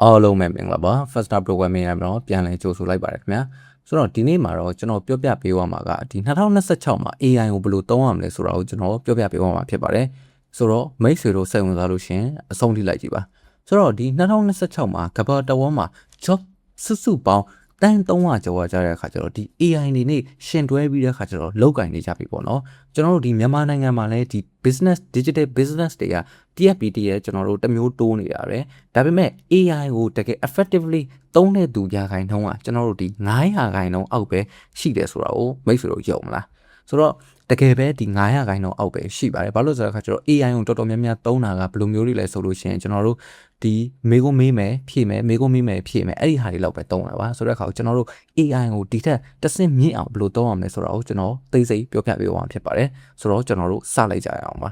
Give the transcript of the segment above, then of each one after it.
အားလုံးပဲမင်္ဂလာပါ Faster Programming ရတော့ပြန်လည်ကြိုဆိုလိုက်ပါတယ်ခင်ဗျာဆိုတော့ဒီနေ့မှာတော့ကျွန်တော်ပြောပြပေးသွားမှာကဒီ2026မှာ AI ကိုဘယ်လိုသုံးရမလဲဆိုတာကိုကျွန်တော်ပြောပြပေးသွားမှာဖြစ်ပါတယ်ဆိုတော့မိတ်ဆွေတို့စိတ်ဝင်စားလို့ရှင်အဆုံးထိလိုက်ကြည့်ပါဆိုတော့ဒီ2026မှာကမ္ဘာတဝန်းမှာ job စုပေါင်းတန်း300ကျော်ကြတဲ့အခါကျတော့ဒီ AI နေနဲ့ရှင်တွဲပြီးတဲ့အခါကျတော့လောက်ကင်နေကြပြီပေါ့နော်ကျွန်တော်တို့ဒီမြန်မာနိုင်ငံမှာလည်းဒီ business digital business တွေက TFPT ရဲ့ကျွန်တော်တို့တမျိုးတိုးနေရတယ်ဒါပေမဲ့ AI ကိုတကယ် effectively သုံးတဲ့သူရာခိုင်နှုန်းကကျွန်တော်တို့ဒီ900ခိုင်နှုန်းအောက်ပဲရှိတယ်ဆိုတာကိုမိတ်ဆွေတို့ယုံမလားဆိုတော့တကယ်ပဲဒီ900ခိုင်နှုန်းအောက်ပဲရှိပါတယ်ဘာလို့ဆိုတော့အခါကျတော့ AI ကိုတော်တော်များများသုံးတာကဘယ်လိုမျိုးတွေလဲဆိုလို့ရှိရင်ကျွန်တော်တို့ဒီမေကိုမေးမယ်ဖြည့်မယ်မေကိုမေးမယ်ဖြည့်မယ်အဲ့ဒီဟာတွေလောက်ပဲသုံးတာပါဆိုတဲ့အခါကျွန်တော်တို့ AI ကိုဒီထက်တစ်ဆင့်မြင့်အောင်ဘယ်လိုသုံးအောင်လဲဆိုတာကိုကျွန်တော်သိစိတ်ပြောပြပေးအောင်ဖြစ်ပါတယ်ဆိုတော့ကျွန်တော်တို့စလိုက်ကြရအောင်ပါ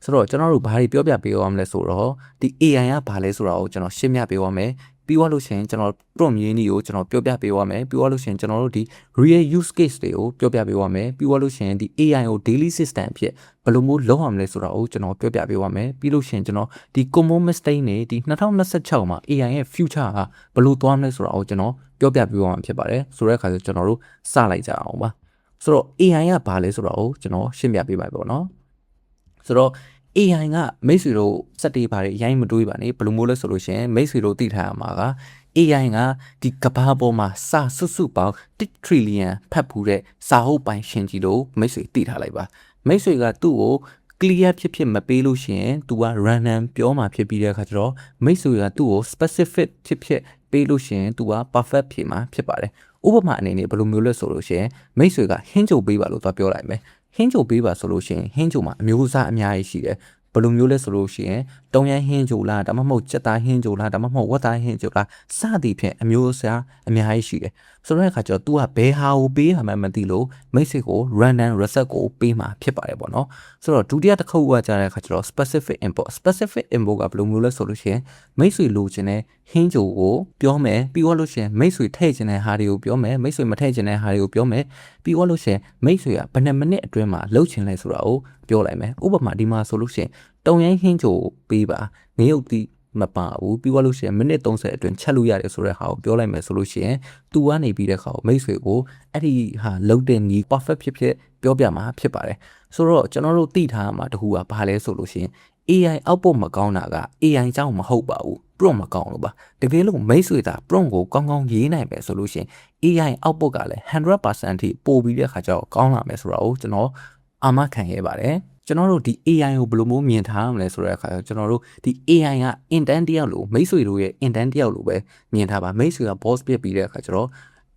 ဆိုတော့ကျွန်တော်တို့ဘာတွေပြောပြပေးအောင်လဲဆိုတော့ဒီ AI ကဘာလဲဆိုတာကိုကျွန်တော်ရှင်းပြပေးသွားမယ်ပြီးသွားလို့ရှိရင်ကျွန်တော် prompt ရင်းကြီးကိုကျွန်တော်ပြောပြပေးသွားမယ်ပြီးသွားလို့ရှိရင်ကျွန်တော်တို့ဒီ real use case တွေကိုပြောပြပေးသွားမယ်ပြီးသွားလို့ရှိရင်ဒီ AI ကို daily system အဖြစ်ဘယ်လိုမျိုးလုပ်အောင်လဲဆိုတာကိုကျွန်တော်ပြောပြပေးသွားမယ်ပြီးလို့ရှိရင်ကျွန်တော်ဒီ common mistake တွေဒီ2026မှာ AI ရဲ့ future ကဘယ်လိုသွားမလဲဆိုတာကိုကျွန်တော်ပြောပြပေးသွားမှာဖြစ်ပါတယ်ဆိုတဲ့အခါကျကျွန်တော်တို့စလိုက်ကြအောင်ပါဆိုတော့ AI ကဘာလဲဆိုတာကိုကျွန်တော်ရှင်းပြပေးပါပေါ့နော်ဆိုတော့ AI ကမိတ်ဆွေတို့စက်တေးပါတယ်ရိုင်းမတွေးပါနဲ့ဘယ်လိုမျိုးလဲဆိုလို့ရှိရင်မိတ်ဆွေတို့သိထားရမှာက AI ကဒီကဘာပေါ်မှာစာစုပေါင်း1 trillion ဖတ်ဖူးတဲ့စာအုပ်ပိုင်းရှင်ကြီးလို့မိတ်ဆွေသိထားလိုက်ပါမိတ်ဆွေကသူ့ကို clear ဖြစ်မပေးလို့ရှိရင် तू က random ပြောမှာဖြစ်ပြီးတဲ့အခါကျတော့မိတ်ဆွေကသူ့ကို specific ဖြစ်ပေးလို့ရှိရင် तू က perfect ဖြစ်မှာဖြစ်ပါတယ်ဥပမာအနေနဲ့ဘယ်လိုမျိုးလဲဆိုလို့ရှိရင်မိတ်ဆွေကဟင်းချိုပေးပါလို့သွားပြောလိုက်မယ်ဟင်းချိုပေးပါဆိုလို့ရှိရင်ဟင်းချိုမှာအမျိုးအစားအများကြီးရှိတယ်ဘယ်လိုမျိုးလဲဆိုလို့ရှိရင်တုံးရဟင်းချိုလားဒါမှမဟုတ်ကြက်သားဟင်းချိုလားဒါမှမဟုတ်ဝက်သားဟင်းချိုလားစသည်ဖြင့်အမျိုးအစားအများကြီးရှိတယ်ဆိုတော့အခါကျတော့ तू ကဘယ်ဟာကိုပေးရမှန်းမသိလို့မိတ်ဆွေကို random reset ကိုပေးမှာဖြစ်ပါတယ်ပေါ့နော်ဆိုတော့ဒုတိယတစ်ခုကကြားတဲ့အခါကျတော့ specific input ကဘယ်လိုမျိုးလဲဆိုလို့ရှိရင်မိတ်ဆွေလိုချင်တဲ့ဟင်းချိုကိုပြောမယ်ပြီးတော့လို့ရှိရင်မိတ်ဆွေထည့်ချင်တဲ့ဟာတွေကိုပြောမယ်မိတ်ဆွေမထည့်ချင်တဲ့ဟာတွေကိုပြောမယ်ပြီးတော့လို့ရှိရင်မိတ်ဆွေကဘယ်နှစ်မိနစ်အတွင်းမှာလှုပ်ချင်လဲဆိုတာကိုပြောလိုက်မယ်ဥပမာဒီမှာဆိုလို့ရှိရင်တုံရိုင်းဟင်းချိုပေးပါငရုတ်တီမပါဘူးပြီးသွားလို့ရှိရင်မိနစ်30အတွင်းချက်လို့ရတယ်ဆိုတဲ့ဟာကိုပြောလိုက်မယ်ဆိုလို့ရှိရင် तू ကနေပြီးတဲ့ခါကိုမိတ်ဆွေကိုအဲ့ဒီဟာလုံးတဲ့နီး perfect ဖြစ်ပြောပြမှာဖြစ်ပါတယ်ဆိုတော့ကျွန်တော်တို့သိထားမှာတခုကဘာလဲဆိုလို့ရှိရင် AI output မကောင်းတာက AI ကြောင့်မဟုတ်ပါဘူး prompt မကောင်းလို့ပါတကယ်လို့မိတ်ဆွေတာ prompt ကိုကောင်းကောင်းရေးနိုင်ပဲဆိုလို့ရှိရင် AI output ကလည်း 100% ထိပို့ပြီးတဲ့ခါကျတော့ကောင်းလာမယ်ဆိုတာကိုကျွန်တော်အာမခံရပါတယ်ကျွန်တော်တို့ဒီ AI ကိုဘယ်လိုမျိုးမြင်ထားရမလဲဆိုတဲ့အခါကျကျွန်တော်တို့ဒီ AI က intent တယောက်လို့မိတ်ဆွေတို့ရဲ့ intent တယောက်လို့ပဲမြင်ထားပါမိတ်ဆွေက boss ပြပြီးတဲ့အခါကျတော့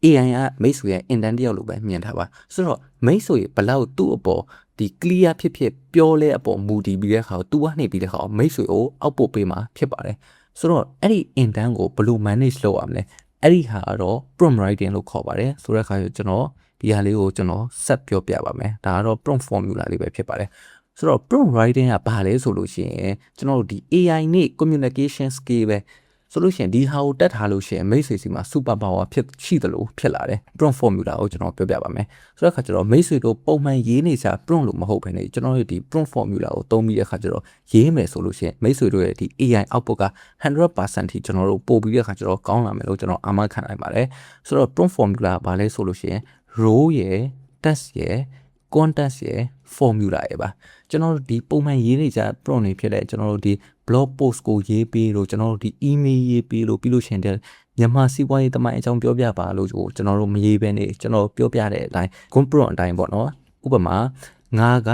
AI ကမိတ်ဆွေရဲ့ intent တယောက်လို့ပဲမြင်ထားပါဆိုတော့မိတ်ဆွေဘလောက်သူ့အပေါ်ဒီ clear ဖြစ်ပြောလဲအပေါ်မူတည်ပြီးတဲ့အခါကို तू ကနေပြီးတဲ့အခါမိတ်ဆွေကို output ပေးမှာဖြစ်ပါတယ်ဆိုတော့အဲ့ဒီ intent ကိုဘယ်လို manage လုပ်ရမလဲအဲ့ဒီဟာကတော့ prompt writing လို့ခေါ်ပါတယ်ဆိုတဲ့အခါကျကျွန်တော်ဒီဟာလေးကိုကျွန်တော်ဆက်ပြောပြပါမယ်ဒါကတော့ prompt formula လေးပဲဖြစ်ပါတယ်ဆိုတော့ prompt writing ကဘာလဲဆိုလို့ရှိရင်ကျွန်တော်တို့ဒီ AI နဲ့ communication skill ပဲဆိုလို့ရှိရင်ဒီဟာကိုတက်ထားလို့ရှိရင်မိတ်ဆွေစီမှာ super power ရှိသလိုဖြစ်လာတယ် prompt formula ကိုကျွန်တော်ပြောပြပါမယ်ဆိုတော့အခါကျတော့မိတ်ဆွေတို့ပုံမှန်ရေးနေကြ prompt လို့မဟုတ်ဘဲနဲ့ကျွန်တော်တို့ဒီ prompt formula ကိုသုံးပြီးတဲ့အခါကျတော့ရေးမယ်ဆိုလို့ရှိရင်မိတ်ဆွေတို့ရဲ့ဒီ AI output က 100% ထိကျွန်တော်တို့ပို့ပြီးတဲ့အခါကျတော့ကောင်းလာမယ်လို့ကျွန်တော်အာမခံနိုင်ပါတယ်ဆိုတော့ prompt formula ကဘာလဲဆိုလို့ရှိရင် role ရယ် text ရယ် context ရယ် formula ရယ်ပါကျွန်တော်တို့ဒီပုံမှန်ရေးနေကြ prompt တွေဖြစ်တဲ့ကျွန်တော်တို့ဒီ blog post ကိုရေးပေးလို့ကျွန်တော်တို့ဒီ email ရေးပေးလို့ပြီးလို့ရှိရင်မြန်မာစီးပွားရေးတမိုင်းအကြောင်းပြောပြပါလို့ကျွန်တော်တို့မရေးဘဲနေကျွန်တော်ပြောပြတဲ့အတိုင်း prompt အတိုင်းပေါ့နော်ဥပမာငါက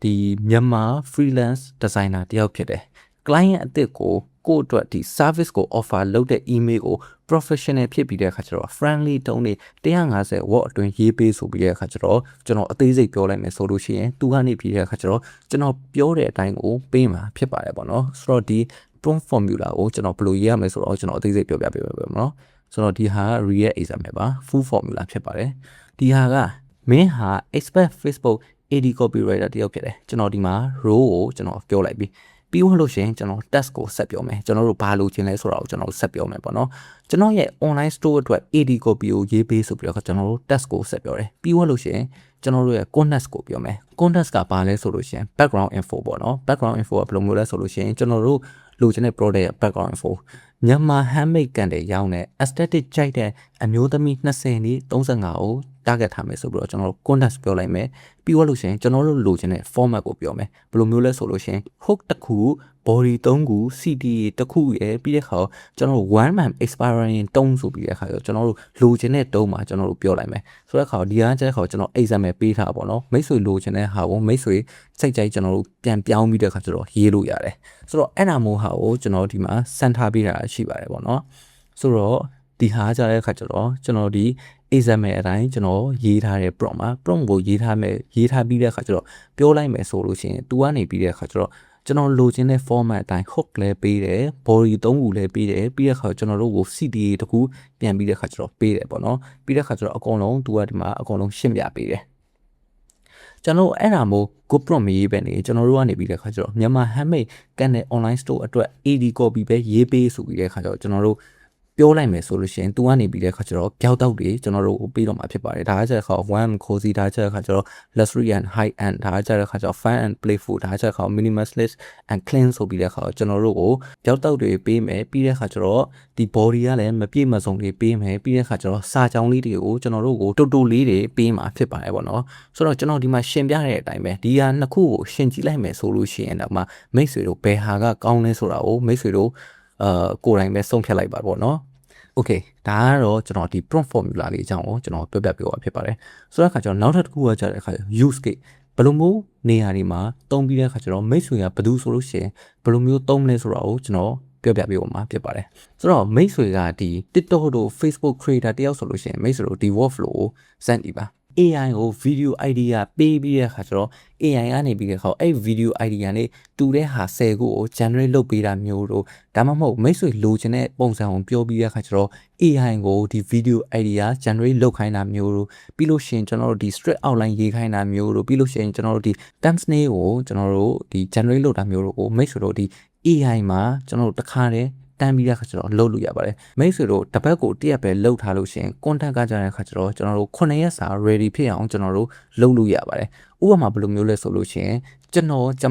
ဒီမြန်မာ freelance designer တယောက်ဖြစ်တယ် client အသစ်ကိုကိုယ့်အတွက်ဒီ service ကို offer လုပ်တဲ့ email ကို professional ဖြစ်ပြီးတဲ့အခါကျတော့ friendly tone နဲ့150 word အတွင်းရေးပေးဆိုပြီးတဲ့အခါကျတော့ကျွန်တော်အသေးစိတ်ပြောလိုက်မယ်ဆိုလို့ရှိရင်သူကနေပြီးတဲ့အခါကျတော့ကျွန်တော်ပြောတဲ့အတိုင်းကိုပေးမှာဖြစ်ပါတယ်ပေါ့နော်ဆိုတော့ဒီ prompt formula ကိုကျွန်တော်ဘယ်လိုရေးရမလဲဆိုတော့ကျွန်တော်အသေးစိတ်ပြောပြပေးပါမယ်နော်ဆိုတော့ဒီဟာ real example ပါ full formula ဖြစ်ပါတယ်ဒီဟာကမင်းဟာ expert Facebook AD copywriter တယောက်ဖြစ်တယ်ကျွန်တော်ဒီမှာ role ကိုကျွန်တော်ပြောလိုက်ပြီးဝင်လို့ရှိရင်ကျွန်တော် test ကိုဆက်ပြောမယ်ကျွန်တော်တို့ဘာလုပ်ချင်လဲဆိုတာကိုကျွန်တော်ဆက်ပြောမယ်ပေါ့နော်ကျွန်တော်ရဲ့ online store အတွက် AD copy ကိုရေးပေးဆိုပြီးတော့ကျွန်တော်တို့ test ကိုဆက်ပြောတယ်ပြီးဝင်လို့ရှိရင်ကျွန်တော်တို့ရဲ့ context ကိုပြောမယ် context ကဘာလဲဆိုလို့ရှိရင် background info ပေါ့နော် background info ကဘယ်လိုမျိုးလဲဆိုလို့ရှိရင်ကျွန်တော်တို့လိုချင်တဲ့ product ရဲ့ background info မြန်မာ handmade ကန်တဲ့ရောင်းတဲ့ aesthetic ကြိုက်တဲ့အမျိုးသမီး20နီး35ကို target ထားမယ်ဆိုပြီးတော့ကျွန်တော်တို့ content ပြောလိုက်မယ်ပြီးတော့လို့ရှိရင်ကျွန်တော်တို့လိုချင်တဲ့ format ကိုပြောမယ်ဘယ်လိုမျိုးလဲဆိုလို့ရှိရင် hook တစ်ခု body 3ခု CTA တစ်ခုရယ်ပြီးတဲ့ခါကျွန်တော်တို့ one man expiring တုံးဆိုပြီးတဲ့ခါကျွန်တော်တို့လိုချင်တဲ့တုံးမှာကျွန်တော်တို့ပြောလိုက်မယ်ဆိုတဲ့ခါဒီကကျတဲ့ခါကျွန်တော် example ပေးထားပါတော့မိတ်ဆွေလိုချင်တဲ့ဟာကိုမိတ်ဆွေစိတ်ကြိုက်ကျွန်တော်တို့ပြန်ပြောင်းပြီးတဲ့ခါကျတော့ရေးလို့ရတယ်ဆိုတော့အဲ့နာမို့ဟာကိုကျွန်တော်ဒီမှာစမ်းထားပေးတာရှိပါတယ်ပေါ့နော်ဆိုတော့ဒီဟာကြတဲ့ခါကျတော့ကျွန်တော်ဒီ example အတိုင်းကျွန်တော်ရေးထားတဲ့ prompt မှာ prompt ကိုရေးထားပြီးတဲ့ခါကျတော့ပြောလိုက်မယ်ဆိုလို့ရှိရင် तू ကနေပြီးတဲ့ခါကျတော့ကျွန်တော်လိုချင်တဲ့ format အတိုင်း hook လဲပေးတယ် body 3ခုလဲပေးတယ်ပြီးတဲ့ခါကျွန်တော်တို့ကို CTA တခုပြန်ပြီးတဲ့ခါကျတော့ပေးတယ်ပေါ့နော်ပြီးတဲ့ခါကျတော့အကုန်လုံး तू ကဒီမှာအကုန်လုံးရှင်းပြပေးတယ်ကျွန်တော်အဲ့ဒါမို့ go prompt ရေးပဲနေကျွန်တော်တို့ကနေပြီးတဲ့ခါကျတော့မြန်မာ handmade ကန်တဲ့ online store အတွက် AD copy ပဲရေးပေးဆိုပြီးတဲ့ခါကျတော့ကျွန်တော်တို့ပြောလိုက်မယ်ဆိုလို့ရှိရင် तू ကနေပြီးတဲ့ခါကျတော့ကြောက်တောက်တွေကျွန်တော်တို့ပေးတော့မှာဖြစ်ပါတယ်ဒါကကျတဲ့ခါ one cozy ဒါကကျတဲ့ခါကျတော့ luxury and high end ဒါကကျတဲ့ခါကျတော့ fun and playful ဒါကကျတဲ့ခါ minimalist and clean ဆိုပြီးတဲ့ခါကျွန်တော်တို့ကိုကြောက်တောက်တွေပေးမယ်ပြီးတဲ့ခါကျတော့ဒီ body ကလည်းမပြည့်မစုံတွေပေးမယ်ပြီးတဲ့ခါကျတော့စာကြောင်းလေးတွေကိုကျွန်တော်တို့ကိုတူတူလေးတွေပေးမှာဖြစ်ပါတယ်ပေါ့နော်ဆိုတော့ကျွန်တော်ဒီမှာရှင်းပြတဲ့အတိုင်းပဲဒီဟာနှစ်ခုကိုရှင်းကြည့်လိုက်မယ်ဆိုလို့ရှိရင်တော့မှမိတ်ဆွေတို့ဘယ်ဟာကကောင်းလဲဆိုတာကိုမိတ်ဆွေတို့ကိုယ်တိုင်ပဲဆုံးဖြတ်လိုက်ပါပေါ့နော်Okay ဒါကတော့ကျွန်တော်ဒီ prompt formula လေးအကြောင်းကိုကျွန်တော်ပြောပြပေးပါဖြစ်ပါတယ်ဆိုတော့အခါကျတော့နောက်ထပ်တစ်ခုကကြာတဲ့အခါ use case ဘယ်လိုမျိုးနေရာတွေမှာတုံးပြီးတဲ့အခါကျတော့မိတ်ဆွေကဘယ်သူဆိုလို့ရှိရင်ဘယ်လိုမျိုးတုံးလဲဆိုတာကိုကျွန်တော်ပြောပြပေးပါမှာဖြစ်ပါတယ်ဆိုတော့မိတ်ဆွေကဒီ TikTok တို့ Facebook creator တယောက်ဆိုလို့ရှိရင်မိတ်ဆွေတို့ဒီ workflow ကိုစမ်းကြည့်ပါAI ကို video idea ပေးပြီးတဲ့အခါကျတော့ AI ကနေပြီးတဲ့အခါအဲ့ video idea နဲ့တူတဲ့ဟာ10ခုကို generate လုပ်ပေးတာမျိုးတို့ဒါမှမဟုတ်မိတ်ဆွေလိုချင်တဲ့ပုံစံကိုပြောပြီးတဲ့အခါကျတော့ AI ကိုဒီ video idea generate လုပ်ခိုင်းတာမျိုးတို့ပြီးလို့ရှိရင်ကျွန်တော်တို့ဒီ straight outline ရေးခိုင်းတာမျိုးတို့ပြီးလို့ရှိရင်ကျွန်တော်တို့ဒီ thumbnail ကိုကျွန်တော်တို့ဒီ generate လုပ်တာမျိုးတို့ကိုမိတ်ဆွေတို့ဒီ AI မှာကျွန်တော်တို့တစ်ခါတည်းတန်းပြီးတဲ့ခါကျတော့လုပ်လို့ရပါတယ်မိတ်ဆွေတို့တစ်ပတ်ကိုတစ်ရက်ပဲလုပ်ထားလို့ရှိရင် content ကကြတဲ့ခါကျတော့ကျွန်တော်တို့9ရက်စာ ready ဖြစ်အောင်ကျွန်တော်တို့လုပ်လို့ရပါတယ်ဥပမာဘယ်လိုမျိုးလဲဆိုလို့ရှိရင်ကျ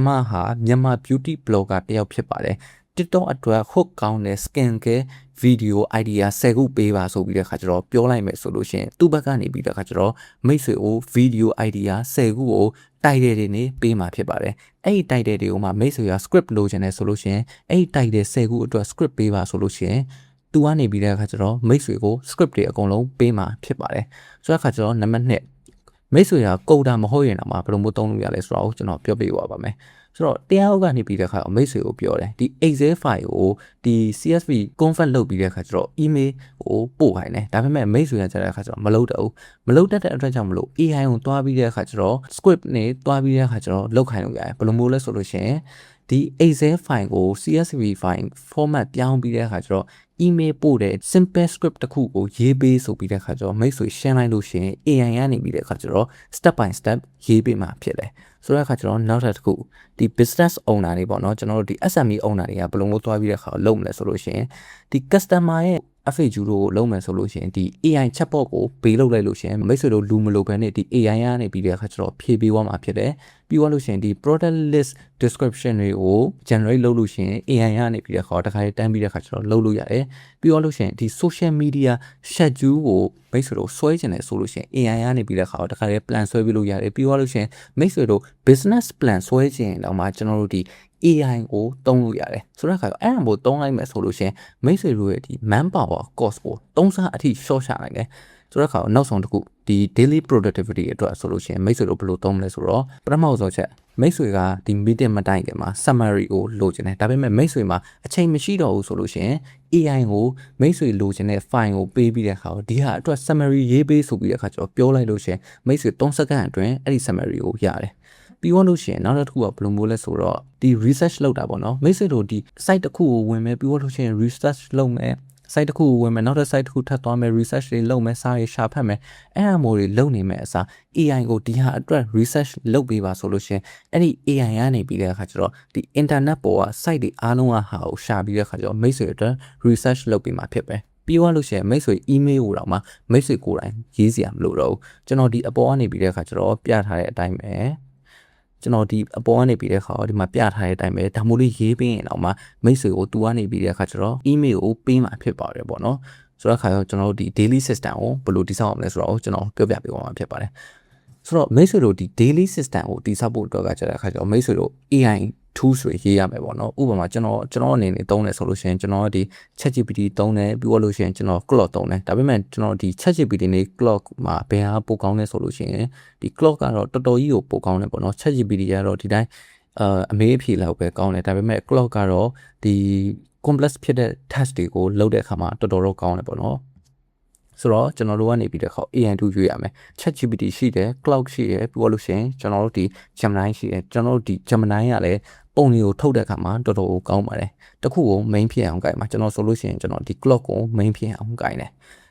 မဟာမြန်မာ beauty blogger တယောက်ဖြစ်ပါတယ် TikTok အတွက် hook ကောင်းတဲ့ skin care video idea 10ခုပေးပါဆိုပြီးတဲ့ခါကျတော့ပြောလိုက်မယ်ဆိုလို့ရှိရင်သူ့ဘက်ကနေပြီးတဲ့ခါကျတော့မိတ်ဆွေကို video idea 10ခုကိုtitle တွေနဲ့ပေးမှာဖြစ်ပါတယ်အဲ့ဒီ title တွေကိုမှမိတ်ဆွေက script လိုချင်တယ်ဆိုလို့ရှိရင်အဲ့ဒီ title 10ခုအတွက် script ပေးပါဆိုလို့ရှိရင်သူကနေပြီးတဲ့အခါကျတော့မိတ်ဆွေကို script တွေအကုန်လုံးပေးမှာဖြစ်ပါတယ်ဆိုတဲ့အခါကျတော့နံပါတ်1မိတ်ဆွေကကုတ်တာမဟုတ်ရင်တော့ဘယ်လိုမျိုးသုံးလို့ရလဲဆိုတော့ကျွန်တော်ပြောပြပါမယ်ဆိုတော့တရားဥပဒေကနေပြီးတဲ့အခါမိတ်ဆွေကိုပြောတယ်ဒီ Excel file ကိုဒီ CSV convert လုပ်ပြီးတဲ့အခါကျတော့ email ကိုပို့ခိုင်းတယ်ဒါပေမဲ့မိတ်ဆွေကကြားတဲ့အခါကျတော့မလုပ်တတ်တဲ့အတွက်ကြောင့်မလို့ AI ကိုတွားပြီးတဲ့အခါကျတော့ script နဲ့တွားပြီးတဲ့အခါကျတော့လုပ်ခိုင်းလို့ရတယ်ဘယ်လိုမျိုးလဲဆိုလို့ရှိရင်ဒီ Excel file ကို CSV file format ပြောင်းပြီးတဲ့အခါကျတော့ email ပို့တဲ့ simple script တစ်ခုကိုရေးပေးဆိုပြီးတဲ့အခါကျတော့မိတ်ဆွေရှင်းလိုက်လို့ရှိရင် AI ကနေပြီးတဲ့အခါကျတော့ step by step ရေးပေးမှာဖြစ်တယ်ဆိုတဲ့အခါကျတော့နောက်ထပ်တစ်ခုဒီ business owner တွေပေါ့နော်ကျွန်တော်တို့ဒီ SME owner တွေကဘယ်လိုမျိုးသွားပြီးတဲ့အခါလုပ်မလဲဆိုလို့ရှိရင်ဒီ customer ရဲ့ FAQ တို့ကိုလုပ်မယ်ဆိုလို့ရှိရင်ဒီ AI chatbot ကိုပေးလုပ်လိုက်လို့ရှိရင်မိတ်ဆွေတို့လူမလို့ပဲနဲ့ဒီ AI ကနေပြီးတဲ့အခါကျတော့ဖြည့်ပေးသွားမှာဖြစ်တယ်ပြီးသွားလို့ရှိရင်ဒီ product list description တွေကို generate လုပ်လို့ရှိရင် AI ကနေပြီးတဲ့အခါတခါတည်းတန်းပြီးတဲ့အခါကျတော့လုပ်လို့ရတယ်ပြီးသွားလို့ရှိရင်ဒီ social media schedule ကိုမိတ်ဆွေတို့ဆွဲကျင်တယ်ဆိုလို့ရှိရင် AI ကနေပြီးတဲ့အခါတခါတည်း plan ဆွဲပြီးလို့ရတယ်ပြီးသွားလို့ရှိရင်မိတ်ဆွေတို့ business plan ဆွဲကျင်တော့မှကျွန်တော်တို့ဒီ AI ကိုသုံးလို့ရတယ်ဆိုတော့အခါအဲ့ဒါကိုသုံးလိုက်မယ်ဆိုလို့ရှိရင်မိတ်ဆွေတို့ရဲ့ဒီ manpower cost ကို3ဆအထိ short ချနိုင်တယ်ဆိုတော့အခါနောက်ဆုံးတစ်ခုဒီ daily productivity အတွက်ဆိုလို့ရှိရင်မိတ်ဆွေတို့ဘယ်လိုသုံးမလဲဆိုတော့ပထမဆုံးချက်မိတ်ဆွေကဒီ meeting မတိုင်ခင်မှာ summary ကိုလိုချင်တယ်ဒါပေမဲ့မိတ်ဆွေမှာအချိန်မရှိတော့ဘူးဆိုလို့ရှိရင် AI ကိုမိတ်ဆွေလိုချင်တဲ့ file ကိုပေးပြီးတဲ့အခါဒီဟာအတွက် summary ရေးပေးဆိုပြီးတဲ့အခါကျတော့ပြောလိုက်လို့ရှိရင်မိတ်ဆွေ3စက္ကန့်အတွင်းအဲ့ဒီ summary ကိုရတယ်ပြီးတော့လို့ရှိရင်နောက်တစ်ခုကဘယ်လိုမျိုးလဲဆိုတော့ဒီ research လုပ်တာပေါ့နော်မိတ်ဆွေတို့ဒီ site တစ်ခုကိုဝင်မယ်ပြီးတော့လို့ရှိရင် research လုပ်မယ် site တစ်ခုကိုဝင်မယ်နောက်တစ် site တစ်ခုထပ်သွားမယ် research တွေလုပ်မယ်စာရေးရှာဖတ်မယ်အဲ့အမျိုးတွေလုပ်နေမယ်အစား AI ကိုဒီဟာအတွက် research လုပ်ပေးပါဆိုလို့ရှိရင်အဲ့ဒီ AI ကနေပြီးတဲ့အခါကျတော့ဒီ internet ပေါ်က site တွေအားလုံးကဟာကိုရှာပြီးတဲ့အခါကျတော့မိတ်ဆွေအတွက် research လုပ်ပေးမှာဖြစ်ပဲပြီးသွားလို့ရှိရင်မိတ်ဆွေ email ကိုတော့မှမိတ်ဆွေကိုယ်တိုင်ရေးစရာမလိုတော့ဘူးကျွန်တော်ဒီအပေါ်ကနေပြီးတဲ့အခါကျတော့ပြထားတဲ့အတိုင်းပဲ ကျွန်တော်ဒီအပေါ်ကနေပြီးတဲ့ခါဒီမှာပြထားတဲ့အတိုင်းပဲဒါမို့လေးရေးပေးရင်တော့မှမိတ်ဆွေကို तू ကနေပြီးတဲ့ခါကျတော့ email ကိုပေးမှာဖြစ်ပါတယ်ပေါ့နော်ဆိုတော့ခါရောကျွန်တော်တို့ဒီ daily system ကိုဘယ်လိုတည်ဆောက်အောင်လဲဆိုတော့ကျွန်တော်ပြောပြပေးပါမှာဖြစ်ပါတယ်ဆိုတော့မိတ်ဆွေတို့ဒီ daily system ကိုတည်ဆောက်ဖို့အတွက်ကကျတဲ့ခါကျတော့မိတ်ဆွေတို့ AI tools တွေရေးရမယ်ပေါ့နော်ဥပမာကျွန်တော်အနေနဲ့သုံးတယ်ဆိုလို့ရှိရင်ကျွန်တော်ဒီ ChatGPT သုံးတယ်ပြီးလို့ရှိရင်ကျွန်တော် Claude သုံးတယ်ဒါပေမဲ့ကျွန်တော်ဒီ ChatGPT နဲ့ Claude မှာဘယ်ဟာပိုကောင်းလဲဆိုလို့ရှိရင်ဒီ Claude ကတော့တော်တော်ကြီးကိုပိုကောင်းတယ်ပေါ့နော် ChatGPT ကတော့ဒီတိုင်းအမေးအဖြေလောက်ပဲကောင်းတယ်ဒါပေမဲ့ Claude ကတော့ဒီ complex ဖြစ်တဲ့ task တွေကိုလုပ်တဲ့အခါမှာတော်တော်ကောင်းတယ်ပေါ့နော်ဆိုတော့ကျွန်တော်တို့ကနေပြီးတဲ့ခါ AI2 ရွေးရမယ် ChatGPT ရှိတယ် Claude ရှိတယ်ပြီးလို့ရှိရင်ကျွန်တော်တို့ဒီ Gemini ရှိတယ်ကျွန်တော်တို့ဒီ Gemini ကလည်းပုံတွေကိုထုတ်တဲ့အခါမှာတော်တော်ကောင်းပါတယ်တခုကို main ဖြစ်အောင်ကြိုင်ပါကျွန်တော်ဆိုလို့ရှိရင်ကျွန်တော်ဒီ Claude ကို main ဖြစ်အောင်ကြိုင်တယ်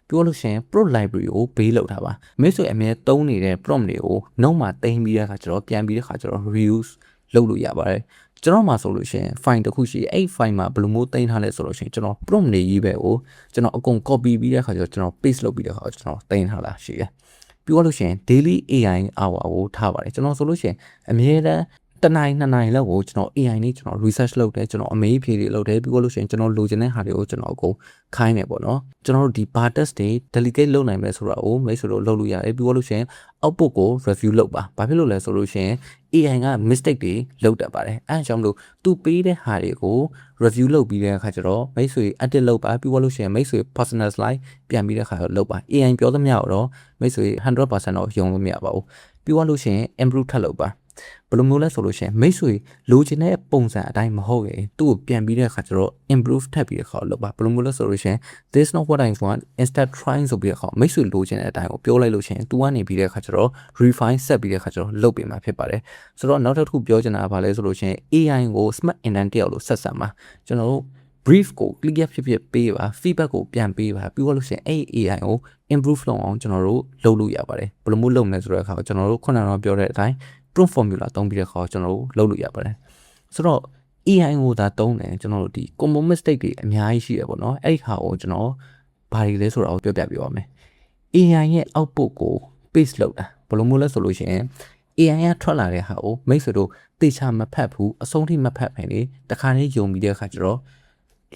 ပြောလို့ရှိရင် prompt library ကိုဘေးလောက်ထားပါမိတ်ဆွေအမြဲသုံးနေတဲ့ prompt တွေကိုနောက်မှတင်ပြီးတဲ့အခါကျတော့ပြန်ပြီးတဲ့အခါကျတော့ reuse လုပ်လို့ရပါတယ်ကျွန်တော်မှာဆိုလို့ရှိရင် file တစ်ခုရှိအဲ့ file မှာဘယ်လိုမျိုးတင်ထားလဲဆိုလို့ရှိရင်ကျွန်တော် prompt တွေရေးပဲကိုကျွန်တော်အကုန် copy ပြီးတဲ့အခါကျတော့ကျွန်တော် paste လုပ်ပြီးတဲ့အခါကျွန်တော်တင်ထားတာရှိတယ်ပြီးတော့လို့ရှိရင် daily AI hour ကိုထားပါတယ်ကျွန်တော်ဆိုလို့ရှိရင်အမြဲတမ်းတနိုင်နှစ်နိုင်လောက်ကိုကျွန်တော် AI နဲ့ကျွန်တော် research လုပ်တယ်ကျွန်တော်အမေးဖြေတွေလုပ်တယ်ပြီးတော့လို့ရှိရင်ကျွန်တော်လိုချင်တဲ့ဟာတွေကိုကျွန်တော်အကုန်ခိုင်းတယ်ပေါ့နော်ကျွန်တော်တို့ဒီ bar test တွေ delegate လုပ်နိုင်မယ်ဆိုတာကိုမိတ်ဆွေတို့လုပ်လို့ရတယ်ပြီးတော့လို့ရှိရင် output ကို review လုပ်ပါဘာဖြစ်လို့လဲဆိုလို့ရှိရင် AI က mistake တွေလုပ်တတ်ပါတယ်အဲအကြောင်းမလို့သူပေးတဲ့ဟာတွေကို review လုပ်ပြီးတဲ့အခါကျတော့မိတ်ဆွေ edit လုပ်ပါပြီးတော့လို့ရှိရင်မိတ်ဆွေ personalize ပြန်ပြီးတဲ့အခါတော့လုပ်ပါ AI ပြောသမျှတော့မိတ်ဆွေ 100% တော့ယုံလို့မရပါဘူးပြီးတော့လို့ရှိရင် improve ထပ်လုပ်ပါဘယ်လိုမျိုးလဲဆိုလို့ရှိရင်မိတ်ဆွေလိုချင်တဲ့ပုံစံအတိုင်းမဟုတ်ရင်သူ့ကိုပြန်ပြီးတဲ့အခါကျတော့ improve ထပ်ပြီးတဲ့အခါလုပ်ပါဘယ်လိုမျိုးလဲဆိုလို့ရှိရင် this not what I want instead trying ဆိုပြီးတဲ့အခါမိတ်ဆွေလိုချင်တဲ့အတိုင်းကိုပြောလိုက်လို့ရှိရင် तू ကနေပြီးတဲ့အခါကျတော့ refine ဆက်ပြီးတဲ့အခါကျတော့လုပ်ပေးမှာဖြစ်ပါတယ်ဆိုတော့နောက်တစ်ခုပြောချင်တာကဘာလဲဆိုလို့ရှိရင် AI ကို smart intern တယောက်လို့ဆက်ဆက်မှာကျွန်တော်တို့ brief ကို clear ဖြစ်ပေးပါ feedback ကိုပြန်ပေးပါပြီးတော့လို့ရှိရင်အဲ့ AI ကို improve လုပ်အောင်ကျွန်တော်တို့လုပ်လို့ရပါတယ်ဘယ်လိုမျိုးလုပ်မလဲဆိုတဲ့အခါကျွန်တော်တို့ခုနကတော့ပြောတဲ့အတိုင်းprompt formula သုံးပြီးတဲ့ခါကျွန်တော်တို့လုပ်လို့ရပါတယ်ဆိုတော့ AI ကိုဒါသုံးတယ်ကျွန်တော်တို့ဒီ common mistake တွေအများကြီးရှိရပေါ့နော်အဲ့ဒီခါကိုကျွန်တော်ဘာတွေလဲဆိုတာကိုပြောပြပေးပါမယ် AI ရဲ့ output ကို paste လုပ်တာဘယ်လိုမျိုးလဲဆိုလို့ရှိရင် AI ကထွက်လာတဲ့ဟာကိုမိတ်ဆွေတို့တေချာမဖတ်ဘူးအဆုံးထိမဖတ်နိုင်လေတခါလေးယုံပြီးတဲ့ခါကျတော့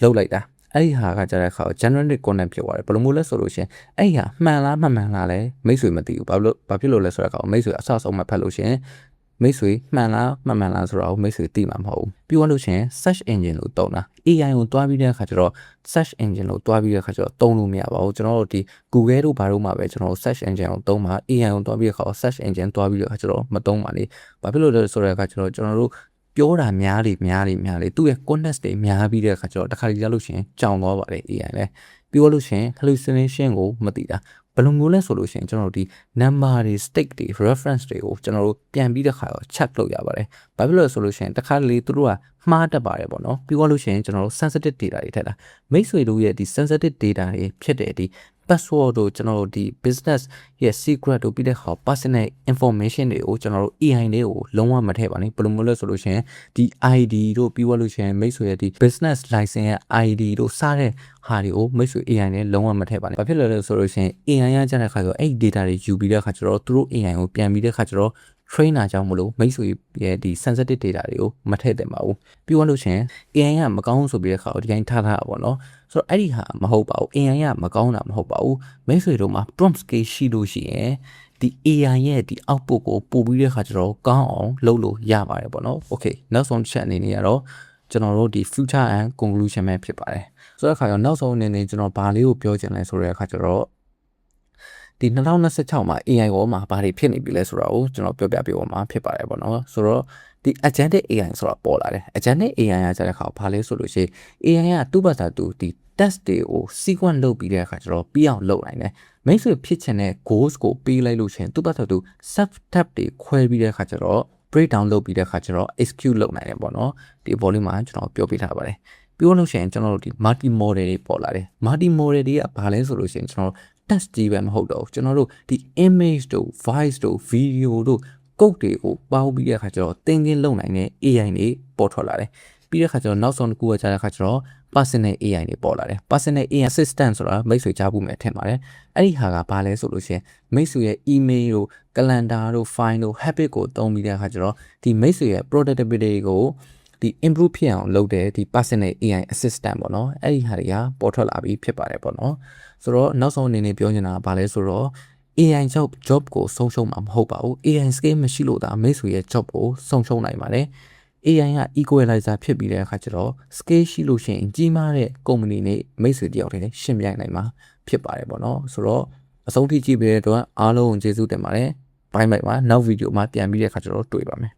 လုပ်လိုက်တာအဲ့ဒီဟာကကြတဲ့အခါ generative content ဖြစ်သွားတယ်ဘယ်လိုမျိုးလဲဆိုလို့ရှိရင်အဲ့ဒီဟာမှန်လားမမှန်လားလဲမိတ်ဆွေမသိဘူးဘာဖြစ်လို့လဲဆိုတဲ့အခါမိတ်ဆွေအဆအဆုံးမဖတ်လို့ရှိရင်မိတ်ဆွေမှန်လားမမှန်လားဆိုတော့မိတ်ဆွေသိမှာမဟုတ်ဘူးပြီးတော့လို့ရှိရင် search engine လို့တုံးတာ AI ကိုတွားပြီးတဲ့အခါကျတော့ search engine လို့တွားပြီးတဲ့အခါကျတော့တုံးလို့မရပါဘူးကျွန်တော်တို့ဒီ Google တို့ဘာတို့မှာပဲကျွန်တော်တို့ search engine ကိုတုံးပါ AI ကိုတွားပြီးတဲ့အခါ search engine တွားပြီးတဲ့အခါကျတော့မတုံးပါလေဘာဖြစ်လို့လဲဆိုတဲ့အခါကျတော့ကျွန်တော်တို့ပြောတာများလေသူ့ရဲ့ context တွေများပြီးတဲ့အခါကျတော့တခါကြလို့ရှိရင်ကြောင်သွားပါတယ် AI လဲပြီးတော့လို့ရှိရင် hallucination ကိုမသိတာဘယ်လိုမျိုးလဲဆိုလို့ရှိရင်ကျွန်တော်တို့ဒီ number တွေ stick တွေ reference တွေကိုကျွန်တော်တို့ပြန်ပြီးတဲ့ခါတော့ check လုပ်ရပါတယ်။ဘာဖြစ်လို့လဲဆိုလို့ရှိရင်တခါလေသူတို့ကမှားတတ်ပါတယ်ပေါ့နော်။ပြီးတော့လို့ရှိရင်ကျွန်တော်တို့ sensitive data တွေထည့်တာမိတ်ဆွေတို့ရဲ့ဒီ sensitive data တွေဖြစ်တဲ့ဒီ password တို့ကျွန်တော်တို့ဒီ business ရဲ့ secret တို့ပြီးတဲ့ခါ personal information တွေကိုကျွန်တော်တို့ AI တွေကိုလုံးဝမထည့်ပါနဲ့ဘယ်လိုမျိုးလဲဆိုလို့ရှိရင်ဒီ ID တို့ပြီးတော့လို့ရှိရင်မိတ်ဆွေရဲ့ဒီ business license ရဲ့ ID တို့စတဲ့ဟာတွေကိုမိတ်ဆွေ AI နဲ့လုံးဝမထည့်ပါနဲ့ဘာဖြစ်လဲဆိုလို့ရှိရင် AI ရကြတဲ့ခါဆိုအဲ့ data တွေယူပြီးတဲ့ခါကျတော့သူတို့ AI ကိုပြန်ပြီးတဲ့ခါကျတော့ trainer ကြောင့်မလို့မိတ်ဆွေရဲ့ဒီ sensitive data တွေကိုမထည့်သင့်ပါဘူးပြီးတော့လို့ရှိရင် AI ကမကောင်းဆိုပြီးတဲ့ခါကိုဒီတိုင်းထားတာပေါ့နော်ဆိုတော့အဲ့ဒီဟာမဟုတ်ပါဘူး AI ကမကောင်းတာမဟုတ်ပါဘူးမိတ်ဆွေတို့မှာ prompt scale ရှိလို့ရှိရင်ဒီ AI ရဲ့ဒီ output ကိုပို့ပြီးတဲ့ခါကျတော့ကောင်းအောင်လုပ်လို့ရပါတယ်ပေါ့နော် okay နောက်ဆုံးချက်အနေနဲ့ကတော့ကျွန်တော်တို့ဒီ future and conclusion ပဲဖြစ်ပါတယ်ဆိုတော့အခါကျတော့နောက်ဆုံးအနေနဲ့ကျွန်တော်ဘာလေးကိုပြောချင်လဲဆိုတဲ့အခါကျတော့ဒီ2026မှာ AI ကိုမှဘာတွေဖြစ်နေပြီလဲဆိုတာကိုကျွန်တော်ပြောပြပေးပါမှာဖြစ်ပါတယ်ပေါ့နော်ဆိုတော့ဒီ agentic AI ဆိုတာပေါ်လာတယ် agentic AI ရကြတဲ့အခါဘာလဲဆိုလို့ရှိရင် AI ကသူ့ဘာသာသူဒီ test တွေကို sequence လုပ်ပြီးတဲ့အခါကျတော့ပြီးအောင်လုပ်နိုင်တယ်မိတ်ဆွေဖြစ်ချင်တဲ့ goals ကိုပေးလိုက်လို့ရှိရင်သူ့ဘာသာသူ sub tab တွေခွဲပြီးတဲ့အခါကျတော့ break down လုပ်ပြီးတဲ့အခါကျတော့ execute လုပ်နိုင်တယ်ပေါ့နော်ဒီ volume မှာကျွန်တော်ပြောပြထားပါတယ်ပြီးတော့လို့ရှိရင်ကျွန်တော်တို့ဒီ multi model တွေပေါ်လာတယ် multi model တွေကဘာလဲဆိုလို့ရှိရင်ကျွန်တော်တို့ test ကြီးပဲမဟုတ်တော့ဘူးကျွန်တော်တို့ဒီ image တို့ voice တို့ video တို့ code တွေကိုပေါင်းပြီးတဲ့အခါကျတော့သင်ခင်းလုပ်နိုင်တဲ့ AI တွေပေါ်ထွက်လာတယ်ပြီးတဲ့အခါကျတော့နောက်ဆုံးတစ်ခုကကြာတဲ့အခါကျတော့ personal AI တွေပေါ်လာတယ် personal AI assistant ဆိုတာမိတ်ဆွေကြားဖို့မယ်ထင်ပါတယ်အဲ့ဒီဟာကဘာလဲဆိုလို့ရှိရင်မိတ်ဆွေရဲ့ email တို့ calendar တို့ file တို့ habit ကိုသုံးပြီးတဲ့အခါကျတော့ဒီမိတ်ဆွေရဲ့ productivity ကိုဒီ improve ဖြစ်အောင်လုပ်တဲ့ဒီ personal AI assistant ပေါ့နော်အဲ့ဒီဟာတွေကပေါ်ထွက်လာပြီးဖြစ်ပါတယ်ပေါ့နော်ဆိုတော့နောက်ဆုံးအနေနဲ့ပြောချင်တာကဘာလဲဆိုတော့ AI job ကိုဆုံးရှုံးမှာမဟုတ်ပါဘူး AI skill မရှိလို့ဒါမိတ်ဆွေရဲ့ job ကိုဆုံးရှုံးနိုင်ပါတယ် AI က equalizer ဖြစ်ပြီးတဲ့အခါကျတော့ scale ရှိလို့ရှိရင်ကြီးမားတဲ့ company နဲ့မိတ်ဆွေတယောက်တည်းရှင်းပြနိုင်မှာဖြစ်ပါတယ်ပေါ့နော်ဆိုတော့အဆုံးထိကြည့်ပေးတဲ့အတွက်အားလုံးကိုကျေးဇူးတင်ပါတယ်ဘိုင်းဘိုင်မှာနောက်ဗီဒီယိုမှာပြန်ပြီးတဲ့အခါကျတော့တွေ့ပါမယ်